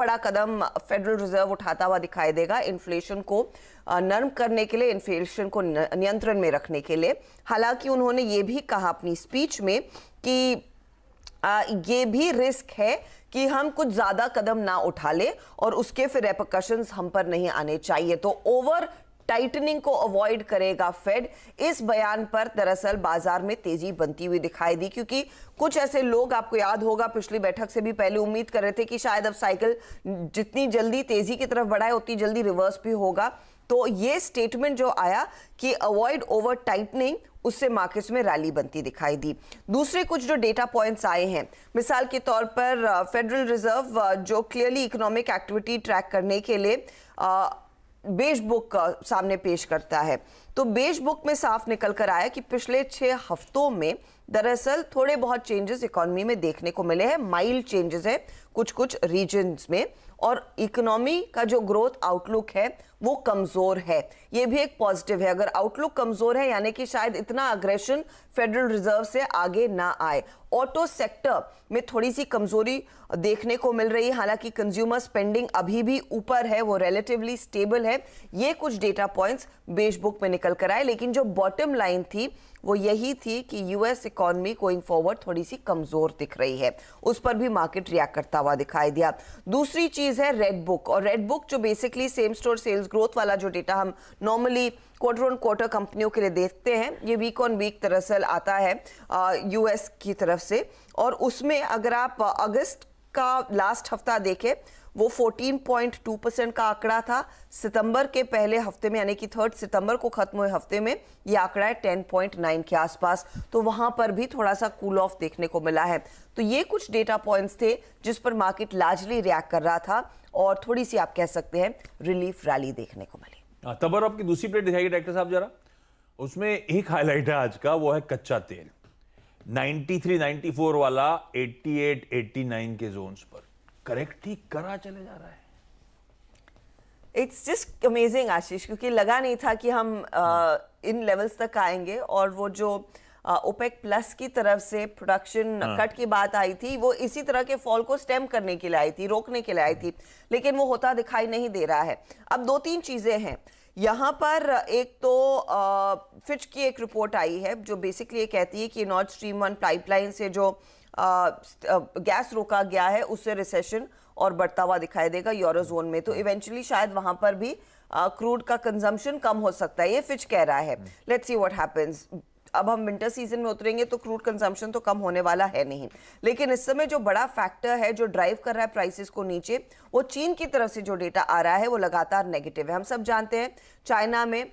बड़ा कदम federal reserve उठाता हुआ दिखाई देगा इन्फ्लेशन को नरम करने के लिए, इन्फ्लेशन को नियंत्रण में रखने के लिए। हालांकि उन्होंने ये भी कहा अपनी स्पीच में कि ये भी रिस्क है कि हम कुछ ज्यादा कदम ना उठा ले और उसके फिर रेपरकशंस हम पर नहीं आने चाहिए। तो ओवर टाइटनिंग को अवॉइड करेगा फेड। इस बयान पर दरअसल बाजार में तेजी बनती हुई दिखाई दी, क्योंकि कुछ ऐसे लोग, आपको याद होगा पिछली बैठक से भी पहले उम्मीद कर रहे थे कि शायद अब साइकिल जितनी जल्दी तेजी की तरफ बढ़ाए उतनी जल्दी रिवर्स भी होगा। तो ये स्टेटमेंट जो आया कि अवॉइड ओवर टाइटनिंग, उससे मार्केट्स में रैली बनती दिखाई दी। दूसरे कुछ जो डेटा पॉइंट्स आए हैं, मिसाल के तौर पर फेडरल रिजर्व जो क्लियरली इकोनॉमिक एक्टिविटी ट्रैक करने के लिए बेज बुक सामने पेश करता है, तो बेज बुक में साफ निकल कर आया कि पिछले 6 हफ्तों में दरअसल थोड़े बहुत चेंजेस इकोनॉमी में देखने को मिले हैं। माइल्ड चेंजेस है कुछ रीजन्स में, और इकोनॉमी का जो ग्रोथ आउटलुक है वो कमजोर है। ये भी एक पॉजिटिव है। अगर आउटलुक कमजोर है यानी कि शायद इतना अग्रेशन फेडरल रिजर्व से आगे ना आए। ऑटो सेक्टर में थोड़ी सी कमजोरी देखने को मिल रही है, हालांकि कंज्यूमर स्पेंडिंग अभी भी ऊपर है, वो रिलेटिवली स्टेबल है। ये कुछ डेटा पॉइंट्स बेज बुक में निकल कर आए, लेकिन जो बॉटम लाइन थी वो यही थी कि यूएस इकोनॉमी गोइंग फॉरवर्ड थोड़ी सी कमजोर दिख रही है। उस पर भी मार्केट रिएक्ट करता हुआ दिखाई दिया। दूसरी चीज है रेड बुक, और रेड बुक जो basically same store sales growth वाला जो डेटा हम नॉर्मली क्वार्टर ऑन क्वार्टर कंपनियों के लिए देखते हैं, ये वीक ऑन वीक दरअसल आता है यूएस की तरफ से। और उसमें अगर आप अगस्त का लास्ट हफ्ता देखें, वो 14.2% का आंकड़ा था। सितंबर के पहले हफ्ते में यानी कि 3 सितंबर को खत्म हुए हफ्ते में ये आंकड़ा है 10.9 के आसपास। तो वहां पर भी थोड़ा सा कूल ऑफ देखने को मिला है। तो ये कुछ डेटा पॉइंट्स थे जिस पर मार्केट लार्जली रिएक्ट कर रहा था, और थोड़ी सी आप कह सकते हैं रिलीफ रैली देखने को मिली। तब आपकी दूसरी प्लेट दिखाइए डायरेक्टर साहब जरा। उसमें एक हाईलाइट है आज का, वो है कच्चा तेल 93 94 वाला 88 89 के जोन्स पर करेक्ट ही करा चले जा रहा है। इट्स जस्ट अमेजिंग आशीष, क्योंकि लगा नहीं था कि हम इन लेवल्स तक आएंगे। और वो जो ओपेक प्लस की तरफ से प्रोडक्शन कट की बात आई थी, वो इसी तरह के फॉल को स्टेम करने के लिए आई थी, रोकने के लिए आई थी, लेकिन वो होता दिखाई नहीं दे रहा है। अब 2-3 चीजें हैं यहाँ पर। एक तो फिच की एक रिपोर्ट आई है जो बेसिकली ये कहती है कि नॉर्थ स्ट्रीम 1 पाइपलाइन से जो गैस रोका गया है उससे रिसेशन और बढ़ता हुआ दिखाई देगा यूरोजोन में। तो इवेंचुअली शायद वहां पर भी क्रूड का कंजम्पशन कम हो सकता है, ये फिच कह रहा है। Let's see what happens. अब हम विंटर सीजन में उतरेंगे तो क्रूड कंजम्पशन तो कम होने वाला है नहीं, लेकिन इस समय जो बड़ा फैक्टर है जो ड्राइव कर रहा है प्राइसेस को नीचे, वो चीन की तरफ से जो डेटा आ रहा है वो लगातार नेगेटिव है। हम सब जानते हैं चाइना में